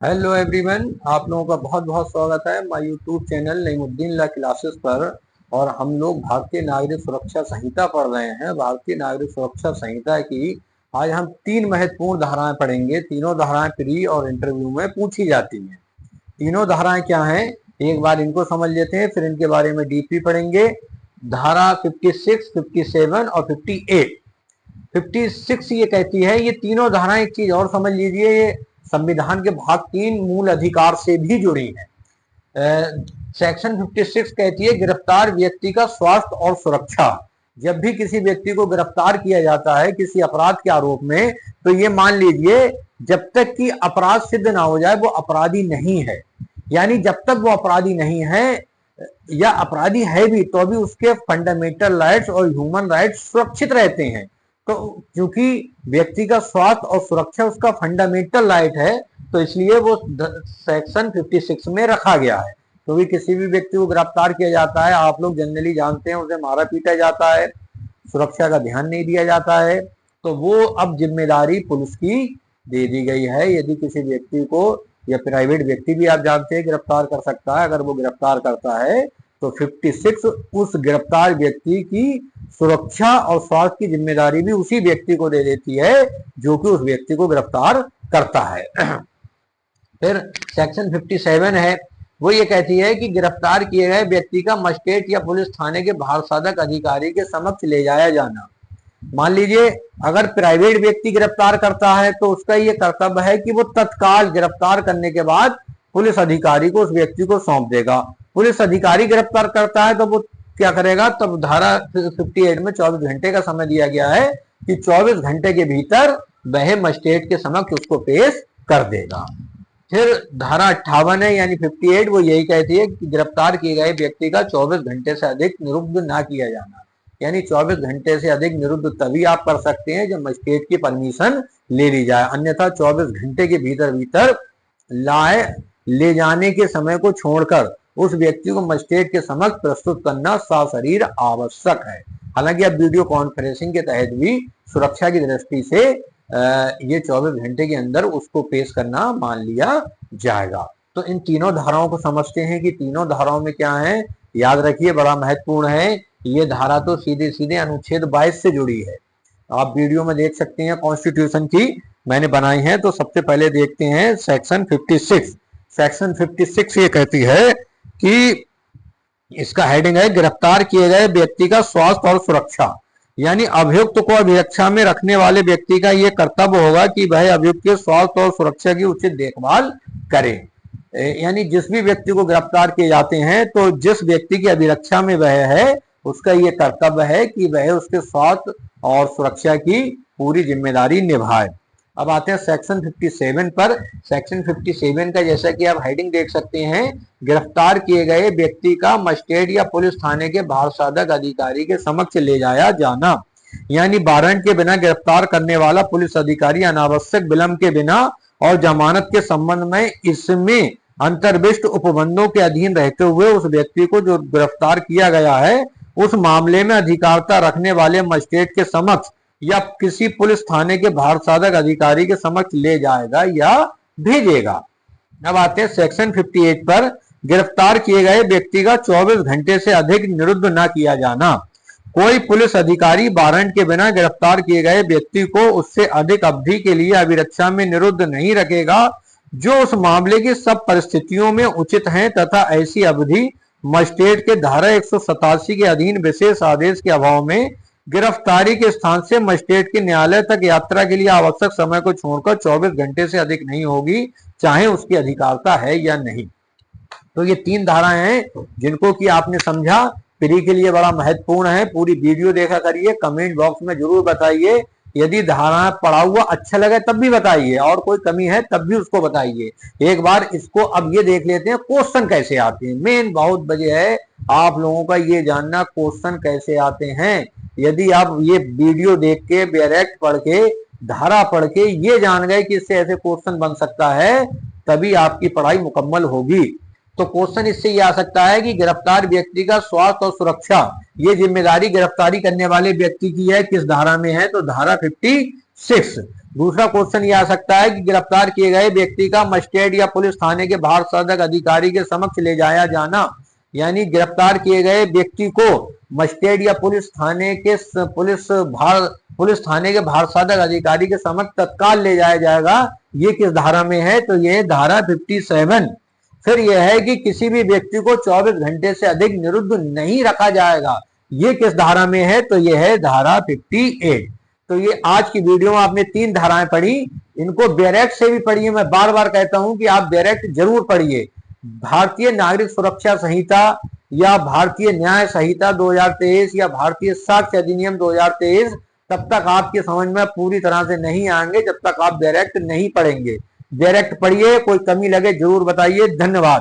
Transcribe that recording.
Hello everyone, आप लोगों का बहुत बहुत स्वागत है my YouTube channel Naimuddin law classes पर। और हम लोग भारतीय नागरिक सुरक्षा संहिता पढ़ रहे हैं। भारतीय नागरिक सुरक्षा संहिता की आज हम 3 महत्वपूर्ण धाराएं पढ़ेंगे। तीनों धाराएं प्री और इंटरव्यू में पूछी जाती हैं। तीनों धाराएं क्या हैं, एक बार इनको समझ लेते हैं, फिर इनके बारे में डीपली पढ़ेंगे। धारा 56, 57 और 58। 56 ये कहती है, ये तीनों धाराएं एक चीज और समझ लीजिए, ये संविधान के भाग 3 मूल अधिकार से भी जुड़ी है। सेक्शन 56 कहती है गिरफ्तार व्यक्ति का स्वास्थ्य और सुरक्षा। जब भी किसी व्यक्ति को गिरफ्तार किया जाता है किसी अपराध के आरोप में, तो ये मान लीजिए जब तक कि अपराध सिद्ध ना हो जाए वो अपराधी नहीं है। यानी जब तक वो अपराधी नहीं है या अपराधी है भी तो भी उसके फंडामेंटल राइट्स और ह्यूमन राइट्स सुरक्षित रहते हैं। तो क्योंकि व्यक्ति का स्वास्थ्य और सुरक्षा उसका फंडामेंटल राइट है, तो इसलिए वो सेक्शन 56 में रखा गया है। क्योंकि किसी भी व्यक्ति को गिरफ्तार किया जाता है, आप लोग जनरली जानते हैं, उसे मारा पीटा जाता है, सुरक्षा का ध्यान नहीं दिया जाता है, तो वो अब जिम्मेदारी पुलिस की दे दी गई है। यदि किसी व्यक्ति को, या प्राइवेट व्यक्ति भी आप जानते हैं गिरफ्तार कर सकता है, अगर वो गिरफ्तार करता है तो 56 उस गिरफ्तार व्यक्ति की सुरक्षा और स्वास्थ्य की जिम्मेदारी भी उसी व्यक्ति को दे देती है जो कि उस व्यक्ति को गिरफ्तार करता है। फिर सेक्शन 57 है, वो ये कहती है कि गिरफ्तार किए गए व्यक्ति का मजिस्ट्रेट या पुलिस थाने के भारसाधक अधिकारी के समक्ष ले जाया जाना। मान लीजिए अगर प्राइवेट व्यक्ति गिरफ्तार करता है तो उसका ये कर्तव्य है कि वो तत्काल गिरफ्तार करने के बाद पुलिस अधिकारी को उस व्यक्ति को सौंप देगा। पुलिस अधिकारी गिरफ्तार करता है तो वो क्या करेगा, तब धारा 58 में 24 घंटे का समय दिया गया है कि 24 घंटे के भीतर वह मजिस्ट्रेट के समक्ष उसको पेश कर देगा। फिर धारा 58 है यानी 58, वो यही कहती है कि गिरफ्तार किए गए व्यक्ति का 24 घंटे से अधिक निरुद्ध ना किया जाना। यानी 24 घंटे से अधिक निरुद्ध तभी आप कर सकते हैं जब मजिस्ट्रेट की परमिशन ले ली जाए, अन्यथा 24 घंटे के भीतर भीतर ले जाने के समय को छोड़कर उस व्यक्ति को मजिस्ट्रेट के समक्ष प्रस्तुत करना सशरीर आवश्यक है। हालांकि अब वीडियो कॉन्फ्रेंसिंग के तहत भी सुरक्षा की दृष्टि से ये 24 घंटे के अंदर उसको पेश करना मान लिया जाएगा। तो इन तीनों धाराओं को समझते हैं कि तीनों धाराओं में क्या है, याद रखिए बड़ा महत्वपूर्ण है। ये धारा तो सीधे सीधे अनुच्छेद 22 से जुड़ी है। आप वीडियो में देख सकते हैं कॉन्स्टिट्यूशन की मैंने बनाई है। तो सबसे पहले देखते हैं सेक्शन 56। सेक्शन 56 ये कहती है कि इसका हेडिंग है गिरफ्तार किए गए व्यक्ति का स्वास्थ्य और सुरक्षा। यानी अभियुक्त को अभिरक्षा में रखने वाले व्यक्ति का यह कर्तव्य होगा कि वह अभियुक्त के स्वास्थ्य और सुरक्षा की उचित देखभाल करे। यानी जिस भी व्यक्ति को गिरफ्तार किए जाते हैं तो जिस व्यक्ति की अभिरक्षा में वह है उसका यह कर्तव्य है कि वह उसके स्वास्थ्य और सुरक्षा की पूरी जिम्मेदारी निभाए। अब आते हैं सेक्शन 57 पर। सेक्शन 57 का जैसा कि आप हेडिंग देख सकते हैं, गिरफ्तार किए गए व्यक्ति का मजिस्ट्रेट या पुलिस थाने के भारसाधक अधिकारी के समक्ष ले जाया जाना। यानी वारंट के बिना गिरफ्तार करने वाला पुलिस अधिकारी अनावश्यक विलंब के बिना और जमानत के संबंध में इसमें अंतर्विष्ट उपबंधों के अधीन रहते हुए उस व्यक्ति को जो गिरफ्तार किया गया है उस मामले में अधिकारिता रखने वाले मजिस्ट्रेट के समक्ष या किसी पुलिस थाने के भारसाधक अधिकारी के समक्ष ले जाएगा या भेजेगा। अब आते हैं सेक्शन 58 पर। गिरफ्तार किए गए व्यक्ति का 24 घंटे से अधिक निरुद्ध न किया जाना। कोई पुलिस अधिकारी वारंट के बिना गिरफ्तार किए गए व्यक्ति को उससे अधिक अवधि के लिए अभिरक्षा में निरुद्ध नहीं रखेगा जो उस मामले की सब परिस्थितियों में उचित है, तथा ऐसी अवधि मजिस्ट्रेट के धारा 187 के अधीन विशेष आदेश के अभाव में गिरफ्तारी के स्थान से मजिस्ट्रेट के न्यायालय तक यात्रा के लिए आवश्यक समय को छोड़कर 24 घंटे से अधिक नहीं होगी, चाहे उसकी अधिकारिता है या नहीं। तो ये 3 धाराएं हैं जिनको कि आपने समझा, प्री के लिए बड़ा महत्वपूर्ण है। पूरी वीडियो देखा करिए, कमेंट बॉक्स में जरूर बताइए। यदि धारा पढ़ा हुआ अच्छा लगे तब भी बताइए, और कोई कमी है तब भी उसको बताइए। एक बार इसको अब ये देख लेते हैं क्वेश्चन कैसे आते हैं। मेन बहुत वजह है आप लोगों का ये जानना क्वेश्चन कैसे आते हैं। यदि आप ये वीडियो देख के डायरेक्ट पढ़ के धारा पढ़ के ये जान गए कि इससे ऐसे क्वेश्चन बन सकता है, तभी आपकी पढ़ाई मुकम्मल होगी। तो क्वेश्चन इससे ये आ सकता है कि गिरफ्तार व्यक्ति का स्वास्थ्य और सुरक्षा, ये जिम्मेदारी गिरफ्तारी करने वाले व्यक्ति की है, किस धारा में है, तो धारा 56। दूसरा क्वेश्चन ये आ सकता है कि गिरफ्तार किए गए व्यक्ति का मजिस्ट्रेट या पुलिस थाने के भारसाधक अधिकारी के समक्ष ले जाया जाना, यानी गिरफ्तार किए गए व्यक्ति को मजिस्ट्रेट या पुलिस थाने के भारसाधक अधिकारी के समक्ष तत्काल ले जाया जाएगा। ये किस धारा में है? तो ये धारा 57। फिर यह है कि किसी भी व्यक्ति को 24 घंटे से अधिक निरुद्ध नहीं रखा जाएगा। ये किस धारा में है? तो यह है धारा 58। तो ये आज की वीडियो में आपने 3 धाराएं पढ़ी, इनको डायरेक्ट से भी पढ़िए। मैं बार बार कहता हूं कि आप डायरेक्ट जरूर पढ़िए। भारतीय नागरिक सुरक्षा संहिता या भारतीय न्याय संहिता 2023 या भारतीय साक्ष्य अधिनियम 2023 तब तक आपके समझ में पूरी तरह से नहीं आएंगे जब तक आप डायरेक्ट नहीं पढ़ेंगे। डायरेक्ट पढ़िए, कोई कमी लगे जरूर बताइए। धन्यवाद।